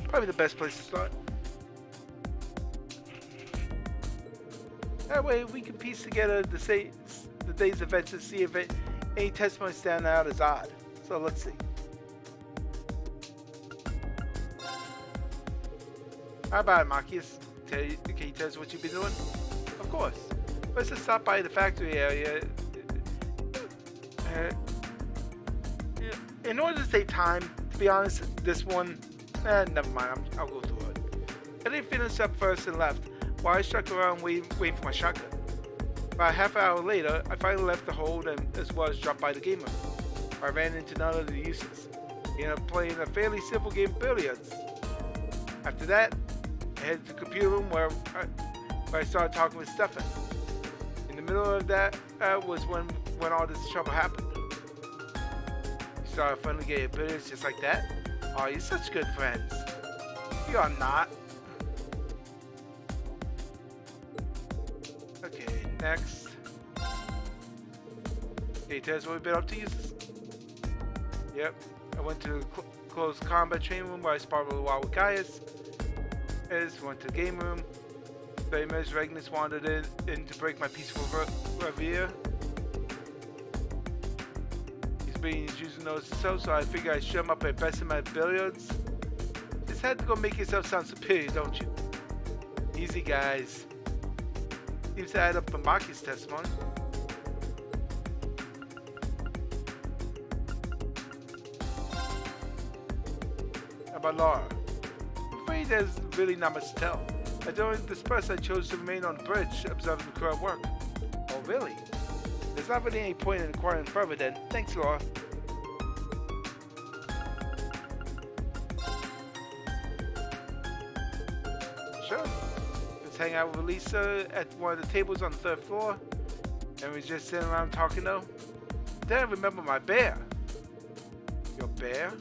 Speaker 1: Probably the best place to start. That way we can piece together the day's events and see if any testimony stand out as odd. So let's see. How about it, Marcus? Can you tell us what you've been doing? Of course. Let's just stop by the factory area. In order to save time, to be honest, this one, never mind, I'll go through it. I didn't finish up first and left, while I stuck around waiting for my shotgun. About half an hour later, I finally left the hold and as well as dropped by the game room. I ran into none of the uses. Ended up playing a fairly simple game of billiards. After that, I headed to the computer room where I started talking with Stefan. In the middle of that was when all this trouble happened. You started finally getting billiards just like that? Oh, you're such good friends. You are not. Okay, next. Okay, tell us what we've been up to, uses? Yep, I went to the closed combat training room where I sparred a while with Gaius. Went to the game room. 30 minutes, Regnus wandered in to break my peaceful reverie. He's being used to notice himself, so I figured I'd show him up at best in my billiards. Just had to go make yourself sound superior, don't you? Easy, guys. Seems to add up for Maki's testimony. How about Laura? I'm afraid there's really not much to tell. I don't disperse. I chose to remain on the bridge, observing the crew at work. Oh, really? There's not really any point in inquiring further then. Thanks, Laura. Sure. Let's hang out with Lisa at one of the tables on the 3rd floor. And we just sitting around talking though. Then I remember my bear. Your bear?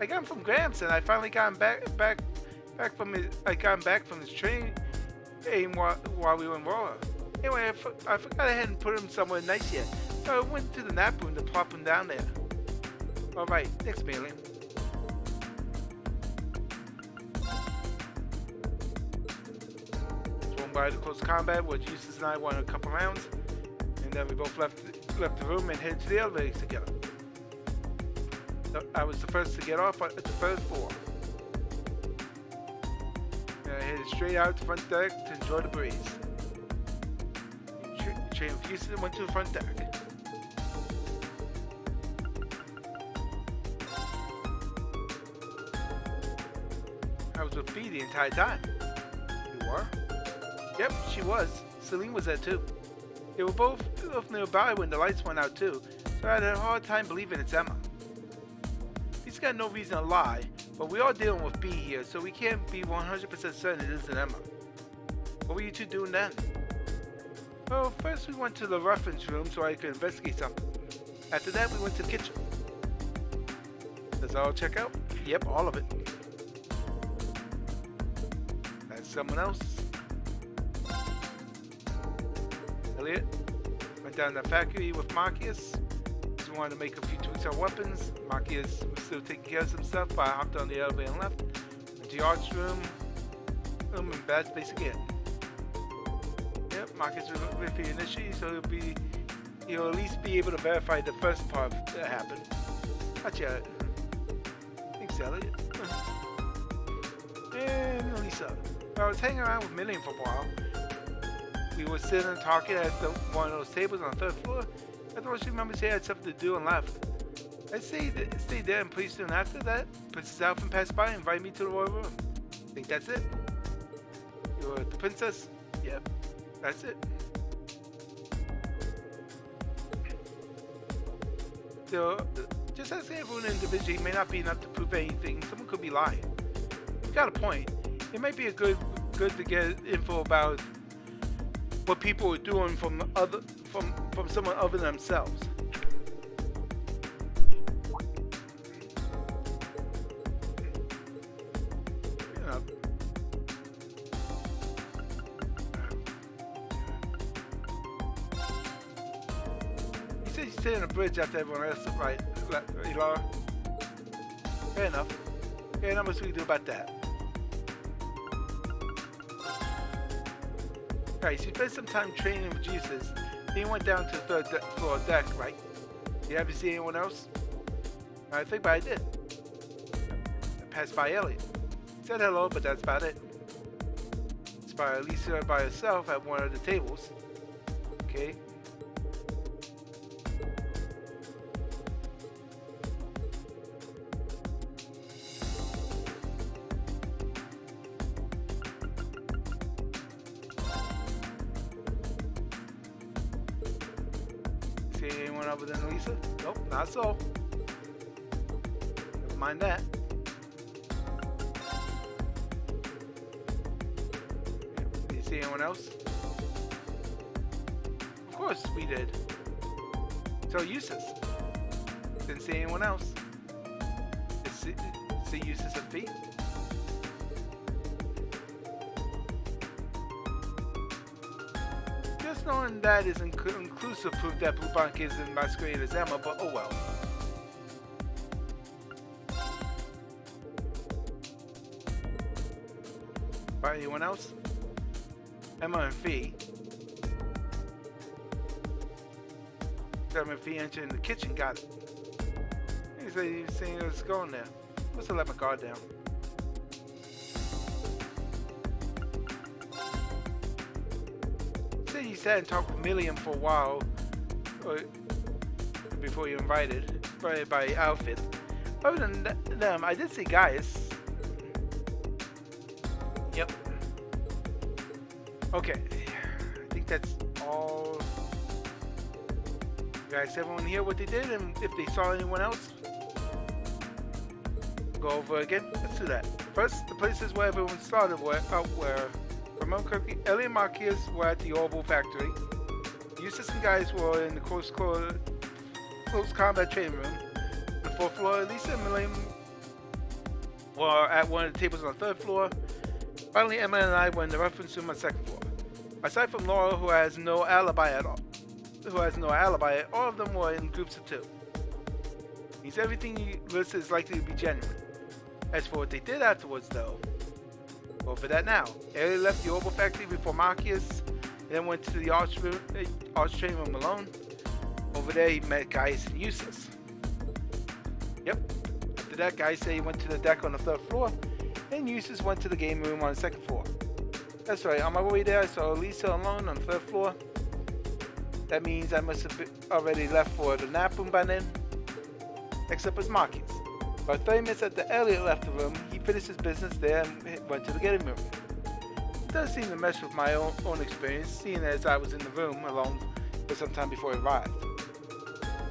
Speaker 1: I got him from Gramps, and I finally got him back from his. I got him back from his training while we were in Roller. Anyway, I forgot I hadn't put him somewhere nice yet, so I went to the nap room to plop him down there. All right, next mailing. Swung by the close combat, where Jesus and I won a couple rounds, and then we both left the room and headed to the elevator together. I was the first to get off at the third floor. I headed straight out to front deck to enjoy the breeze. Train with Houston went to the front deck. I was with Fee the entire time. You were? Yep, she was. Celine was there too. They were both nearby when the lights went out too, so I had a hard time believing it's Emma. He's got no reason to lie, but we are dealing with B here, so we can't be 100% certain it isn't Emma. What were you two doing then? Well, first we went to the reference room so I could investigate something. After that, we went to the kitchen. Does it all check out? Yep, all of it. That's someone else. Elliot went down to the factory with Marcus. He wanted to make a few tweaks on weapons. Marcus was still taking care of some stuff, but I hopped on the elevator and left. Went to the arts room. In bad space again. Yep, Marcus was with me initially, so he'll at least be able to verify the first part that happened. Not yet. Thanks, Elliot. And Lisa. I was hanging around with Million for a while. We were sitting and talking at one of those tables on the third floor. I thought she remembered she had something to do and left. I stayed there, and pretty soon after that, Princess Alphen passed by and invited me to the royal room. Think that's it? You're the princess? Yep, that's it. So, just asking everyone individually may not be enough to prove anything. Someone could be lying. You've got a point. It might be good to get info about what people are doing from someone other than themselves. You know. He said he's staying on a bridge after everyone else, right, Elara? Fair enough. Okay, not much we can do about that. Alright, so you spent some time training with Jesus. Then you went down to the third floor deck, right? You haven't seen anyone else? I think, but I did. I passed by Elliot. Said hello, but that's about it. Spotted Lisa by herself at one of the tables. Okay. Anyone other than Lisa? Nope, not so. Never mind that. Did you see anyone else? Of course we did. So Eustace. Didn't see anyone else. Did see Eustace and Fee? Just knowing that is inclusive proof that Bluebonk isn't masquerading as Emma, but oh well. By anyone else? Emma and Fee. Emma and Fee entering the kitchen, got it. He said he was seeing what's going there. Must have let my guard down. You sat and talked with Million for a while before you invited by outfit. Other than them, I did see Gaius. Yep. Okay. I think that's all. Guys, everyone hear what they did and if they saw anyone else? Go over again? Let's do that. First, the places where everyone started were out where Ramon Kirky, Ellie and Marcus were at the Orbital Factory. Eustace and Gaius were in the close combat training room. On the fourth floor, Lisa and Million were at one of the tables on the third floor. Finally, Emma and I were in the reference room on the second floor. Aside from Laura, who has no alibi at all, all of them were in groups of two. Means everything you list is likely to be genuine. As for what they did afterwards, though, go for that now. Ellie left the Orbital Factory before Marcus, then went to the arts training room alone. Over there, he met Gaius and Eustace. Yep, After that, guys say he went to the deck on the 3rd floor, and Eustace went to the game room on the 2nd floor. That's right, on my way there I saw Lisa alone on the 3rd floor. That means I must have already left for the nap room by then. Except it's Marcus. About 30 minutes after Elliot left the room, he finished his business there and went to the getting room. It does seem to mesh with my own experience, seeing as I was in the room alone for some time before he arrived.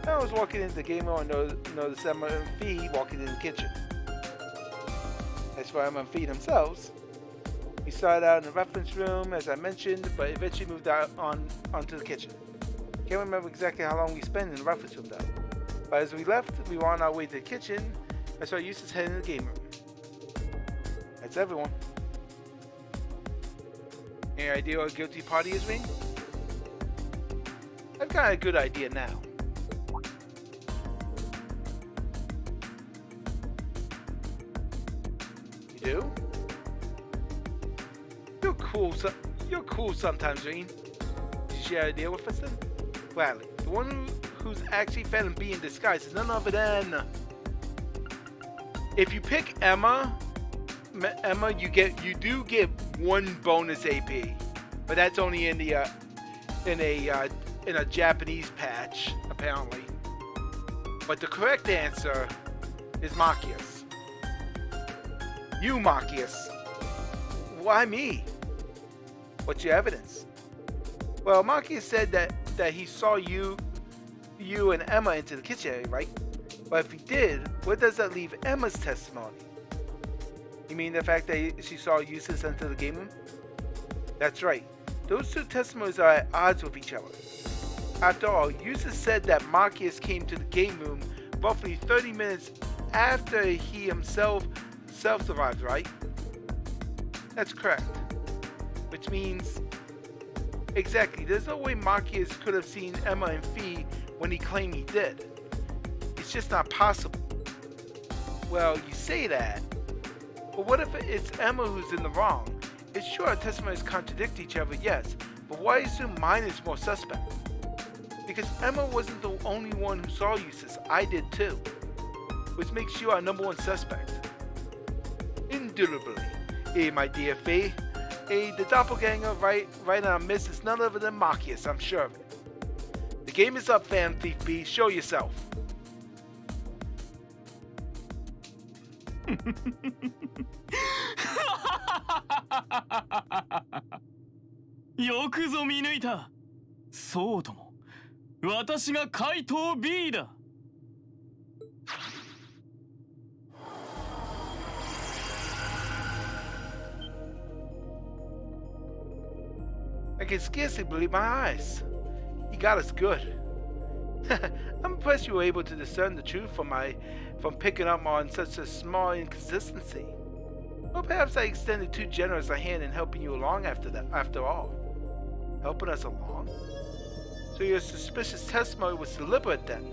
Speaker 1: I was walking into the game room and noticed Emma and Fee walking in the kitchen. As for Emma and Fee themselves, we started out in the reference room, as I mentioned, but eventually moved out onto the kitchen. Can't remember exactly how long we spent in the reference room though. But as we left, we were on our way to the kitchen, I saw Eustace heading to the game room. That's everyone. Any idea what a guilty party is, Ring? I've got a good idea now. You do? You're cool sometimes, Ring. Did you share an idea with us then? Gladly. The one who's actually failing being disguised is none other than... If you pick Emma, you do get 1 bonus AP, but that's only in the in a Japanese patch apparently. But the correct answer is Marcus. You, Marcus. Why me? What's your evidence? Well, Marcus said that he saw you and Emma into the kitchen area, right? But if he did, where does that leave Emma's testimony? You mean the fact that she saw Eustace enter the game room? That's right. Those two testimonies are at odds with each other. After all, Eustace said that Marcus came to the game room roughly 30 minutes after he himself self-survived, right? That's correct. Which means... Exactly, there's no way Marcus could have seen Emma and Fee when he claimed he did. It's just not possible. Well, you say that, but what if it's Emma who's in the wrong? It's sure our testimonies contradict each other, yes, but why assume mine is more suspect? Because Emma wasn't the only one who saw Eustace, I did too. Which makes you our #1 suspect. Indubitably. Hey, my dear Fee. Hey, the doppelganger right on our midst is none other than Marcus, I'm sure of it. The game is up, Fan Thief B. Show yourself.
Speaker 3: よくぞ見抜いた。そうとも、私が怪盗 B だ。
Speaker 1: I can scarcely believe my eyes. You got us good. I'm impressed you were able to discern the truth from picking up on such a small inconsistency. Or perhaps I extended too generous a hand in helping you along after all. Helping us along? So your suspicious testimony was deliberate then?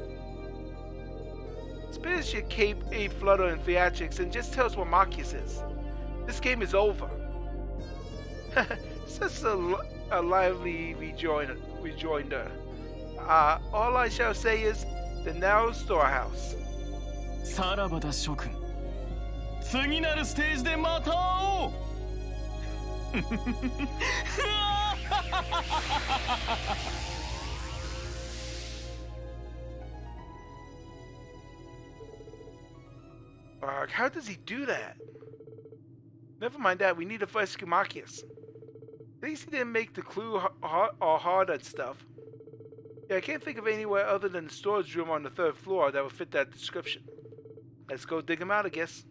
Speaker 1: Spare your cape, a flutter, and theatrics and just tell us what Marcus is. This game is over. Such a lively rejoinder. All I shall say is, the narrow storehouse.
Speaker 3: さらばだ諸君。次なるステージでまた会おう。
Speaker 1: How does he do that? Never mind that, we need to rescue Marcus. At least he didn't make the clue hard and stuff. Yeah, I can't think of anywhere other than the storage room on the 3rd floor that would fit that description. Let's go dig him out, I guess.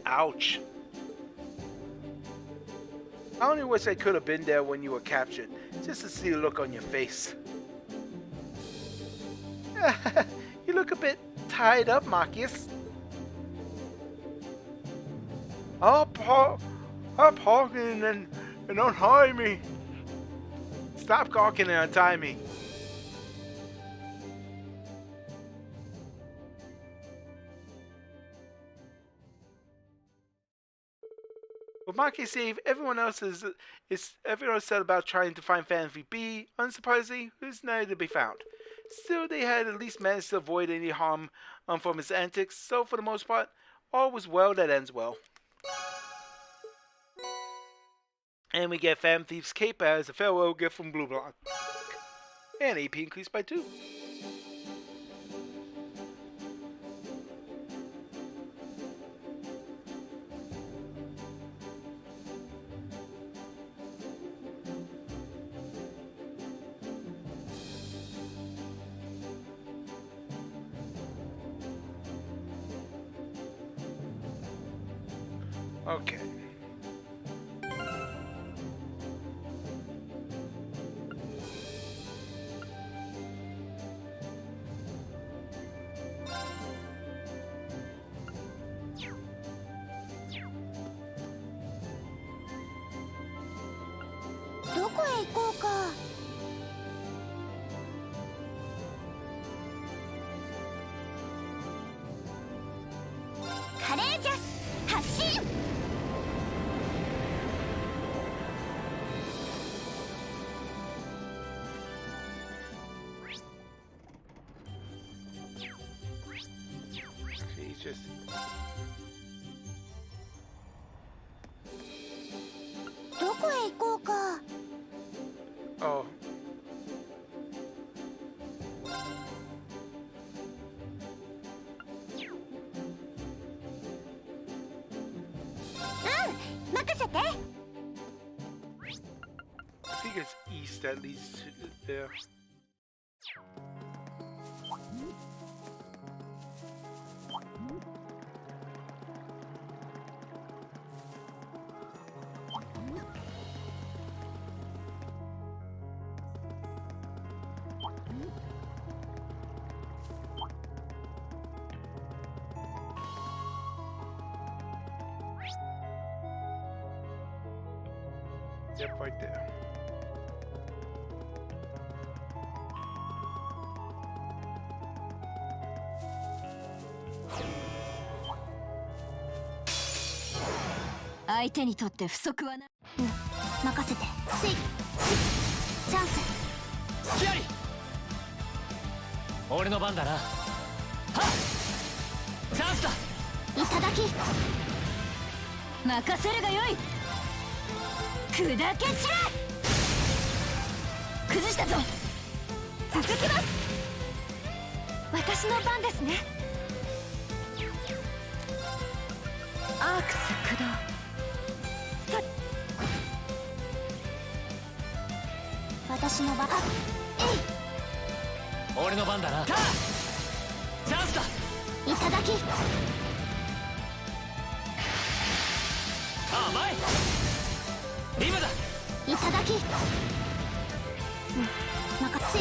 Speaker 1: Ouch. I only wish I could have been there when you were captured, just to see the look on your face. You look a bit tied up, Marcus. I'll park and untie me. Stop gawking and untie me. With Maki safe, everyone else said about trying to find Fantasy B. Unsurprisingly, who's nowhere to be found. Still, they had at least managed to avoid any harm from his antics, so for the most part, all was well that ends well. And we get Fan Thief's cape as a farewell gift from Blue Block. And AP increased by 2. Okay.
Speaker 2: どこへ行こうか。カレージャス発進。
Speaker 1: Jesus.
Speaker 2: どこへ行こうか。
Speaker 1: Oh.
Speaker 2: 任せて。
Speaker 1: I think it's east that leads to there. Yep, right there.
Speaker 2: I 相手にとって不足はない。任せて。スイチャンス。
Speaker 4: 隙あり。俺の番だな。はっ、チャンスだ。
Speaker 2: いただき。任せるがよい。砕け散れ。崩したぞ。続きます。私の番ですね。アークス駆動。私の番。
Speaker 4: 俺の番だな。チャンスだ。
Speaker 2: いただき。
Speaker 4: 甘い。今だ。
Speaker 2: いただき。任せ。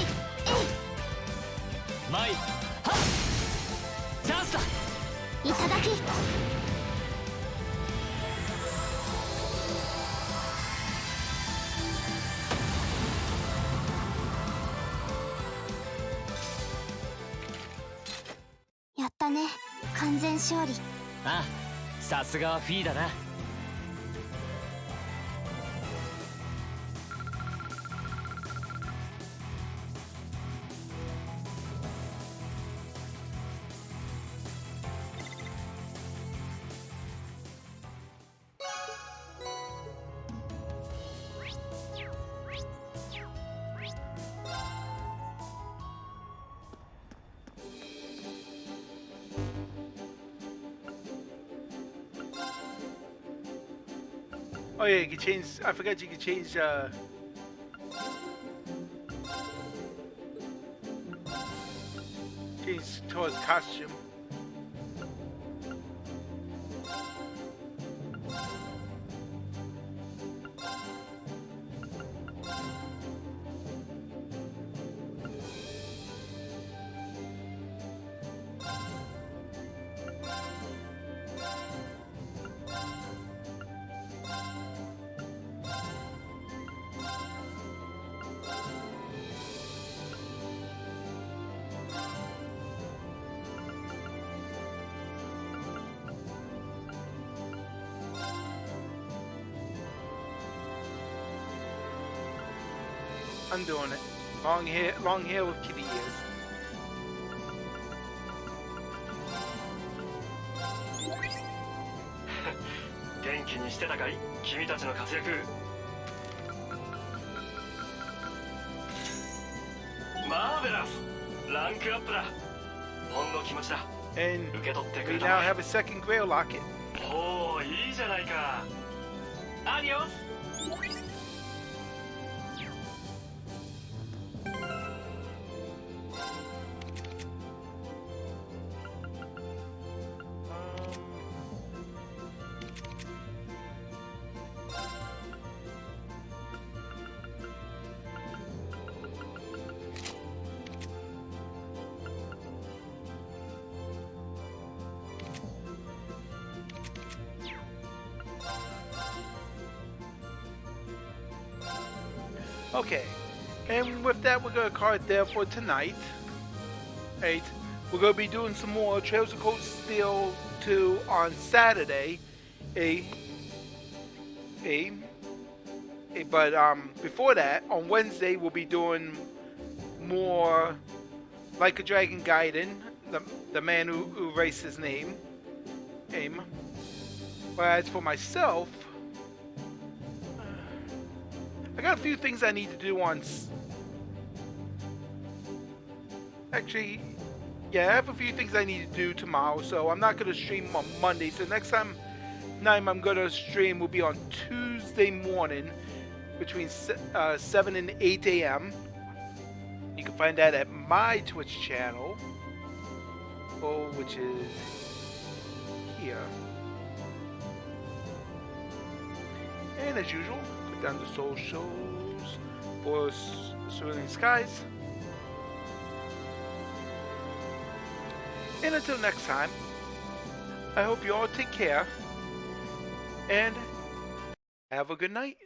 Speaker 4: マイ。はっ。チャンスだ。
Speaker 2: いただき。やったね。完全勝利。
Speaker 4: ああ、さすがはフィーだな。
Speaker 1: Oh yeah, you can change. I forgot you can change. Change towards costume. I'm doing it. Long hair with kitty ears.
Speaker 5: 元気にしてたかい君たちの活躍。マーベラス、ランクアップだ。ほんの気持ちだ。
Speaker 1: And
Speaker 5: 受け取ってく
Speaker 1: we
Speaker 5: れた
Speaker 1: now
Speaker 5: まえ。
Speaker 1: have a second Grail Locket.
Speaker 5: おお、いいじゃないか。アディオス。
Speaker 1: Okay, and with that, we're gonna call it there for tonight. Right, we're gonna be doing some more Trails of Cold Steel 2 on Saturday. But before that, on Wednesday, we'll be doing more Like a Dragon Gaiden, the man who erased his name. Whereas for myself, I got a few things I need to do on... Actually, yeah, I have a few things I need to do tomorrow, so I'm not going to stream on Monday. So next time I'm going to stream will be on Tuesday morning between 7 and 8 a.m. You can find that at my Twitch channel, which is here. And as usual, click down the socials for Cerulean Skies. And until next time, I hope you all take care and have a good night.